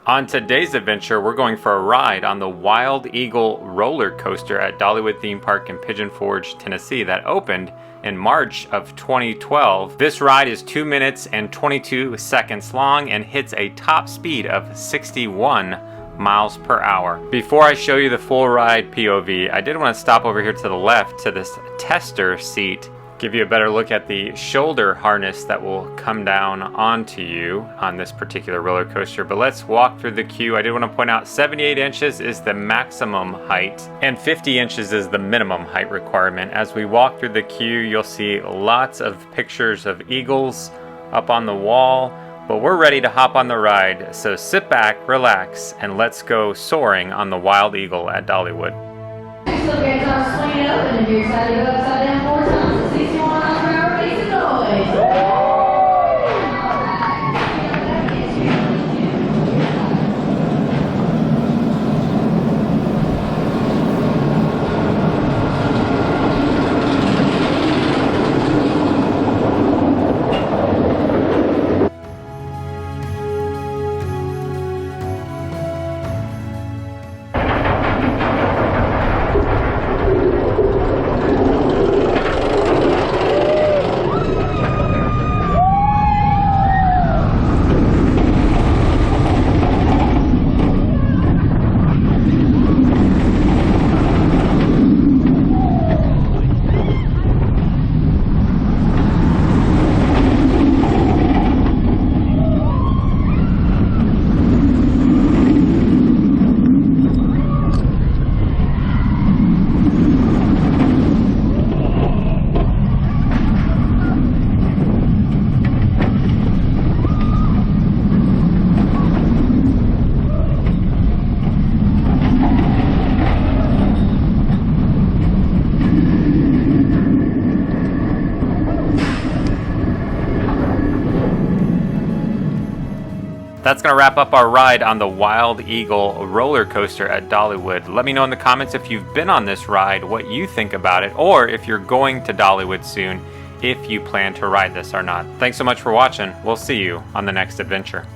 On today's adventure, we're going for a ride on the Wild Eagle roller coaster at Dollywood Theme Park in Pigeon Forge, Tennessee that opened in March of 2012. This ride is 2 minutes and 22 seconds long and hits a top speed of 61 miles per hour. Before I show you the full ride POV, I did want to stop over here to the left to this tester seat, give you a better look at the shoulder harness that will come down onto you on this particular roller coaster. But let's walk through the queue. I did want to point out 78 inches is the maximum height and 50 inches is the minimum height requirement. As we walk through the queue, you'll see lots of pictures of eagles up on the wall, but we're ready to hop on the ride. So sit back, relax, and let's go soaring on the Wild Eagle at Dollywood. Next, look at our swing it open. If you're excited to go upside down 4 times, 61 miles per hour, makes a noise. That's going to wrap up our ride on the Wild Eagle roller coaster at Dollywood. Let me know in the comments if you've been on this ride, what you think about it, or if you're going to Dollywood soon, if you plan to ride this or not. Thanks so much for watching. We'll see you on the next adventure.